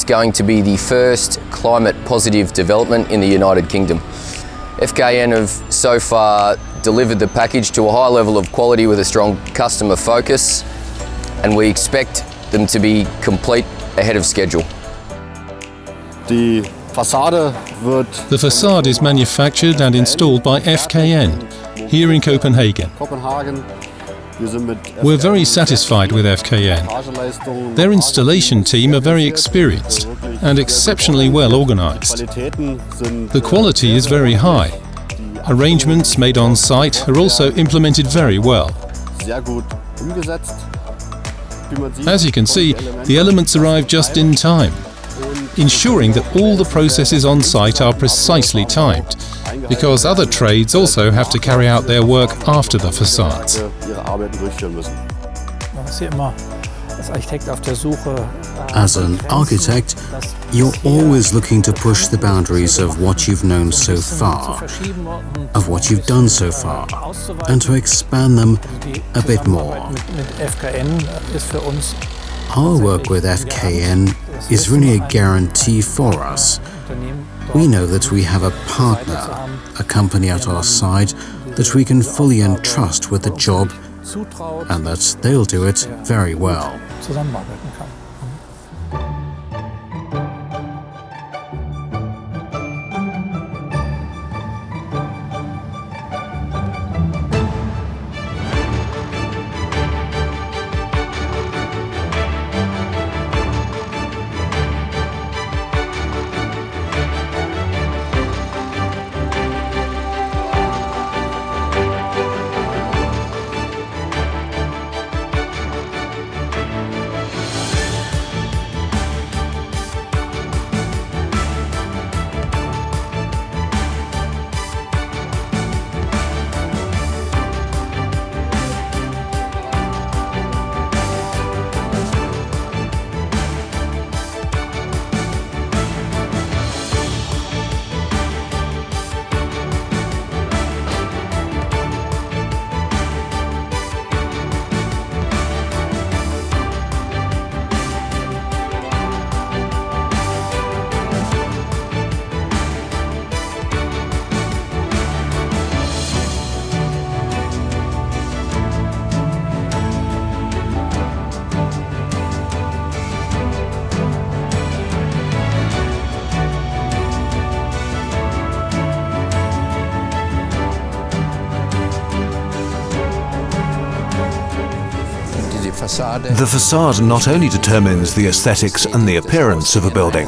going to be the first climate-positive development in the United Kingdom. FKN have so far delivered the package to a high level of quality with a strong customer focus, and we expect them to be complete ahead of schedule. The façade is manufactured and installed by FKN here in Copenhagen. We're very satisfied with FKN. Their installation team are very experienced and exceptionally well organized. The quality is very high. Arrangements made on site are also implemented very well. As you can see, the elements arrive just in time, ensuring that all the processes on site are precisely timed, because other trades also have to carry out their work after the facades. As an architect, you're always looking to push the boundaries of what you've known so far, of what you've done so far, and to expand them a bit more. Our work with FKN is really a guarantee for us. We know that we have a partner, a company at our side that we can fully entrust with the job, and that they'll do it very well. The facade not only determines the aesthetics and the appearance of a building,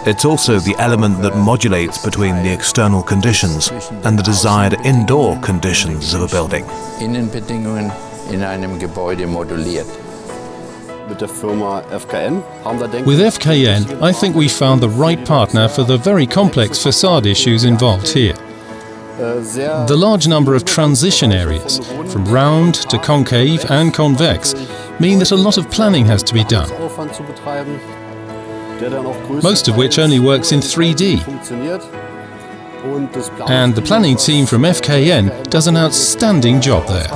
it's also the element that modulates between the external conditions and the desired indoor conditions of a building. With FKN, I think we found the right partner for the very complex facade issues involved here. The large number of transition areas, from round to concave and convex, mean that a lot of planning has to be done, most of which only works in 3D. And the planning team from FKN does an outstanding job there.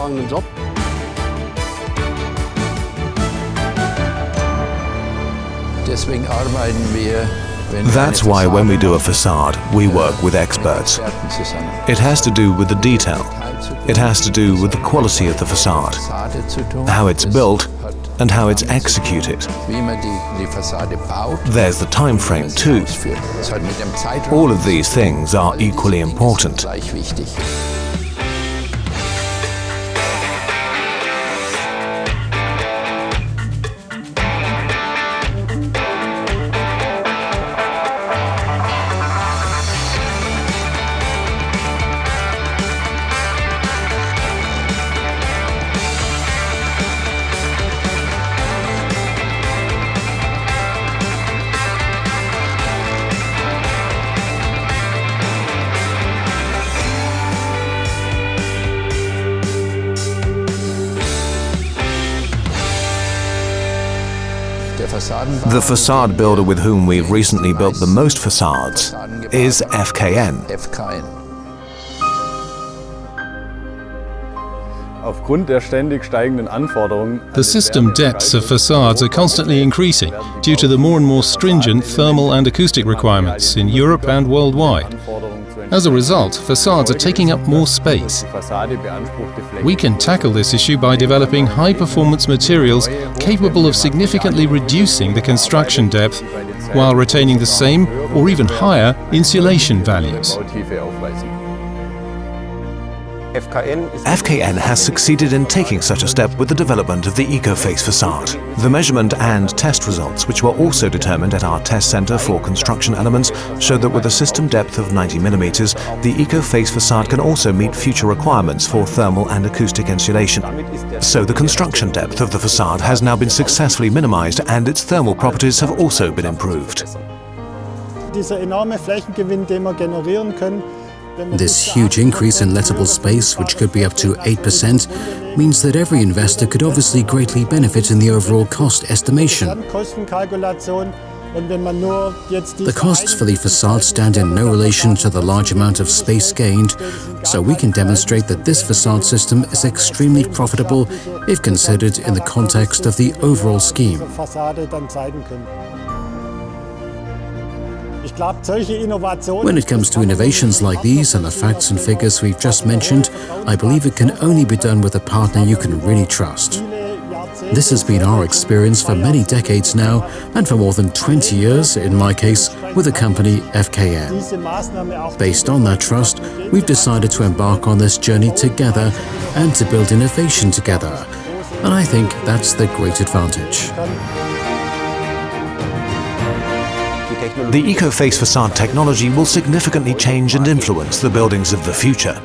That's why when we do a facade, we work with experts. It has to do with the detail. It has to do with the quality of the facade, how it's built and how it's executed. There's the time frame too. All of these things are equally important. The facade builder with whom we've recently built the most facades is FKN. Aufgrund der ständig steigenden Anforderungen The system depths of facades are constantly increasing due to the more and more stringent thermal and acoustic requirements in Europe and worldwide. As a result, facades are taking up more space. We can tackle this issue by developing high-performance materials capable of significantly reducing the construction depth while retaining the same or even higher insulation values. FKN has succeeded in taking such a step with the development of the EcoFace facade. The measurement and test results, which were also determined at our test center for construction elements, show that with a system depth of 90 mm, the EcoFace facade can also meet future requirements for thermal and acoustic insulation. So the construction depth of the facade has now been successfully minimized and its thermal properties have also been improved. Dieser enorme Flächengewinn, den wir generieren können. This huge increase in lettable space, which could be up to 8%, means that every investor could obviously greatly benefit in the overall cost estimation. The costs for the facade stand in no relation to the large amount of space gained, so we can demonstrate that this facade system is extremely profitable if considered in the context of the overall scheme. When it comes to innovations like these and the facts and figures we've just mentioned, I believe it can only be done with a partner you can really trust. This has been our experience for many decades now, and for more than 20 years, in my case, with the company FKN. Based on that trust, we've decided to embark on this journey together and to build innovation together. And I think that's the great advantage. The EcoFace facade technology will significantly change and influence the buildings of the future.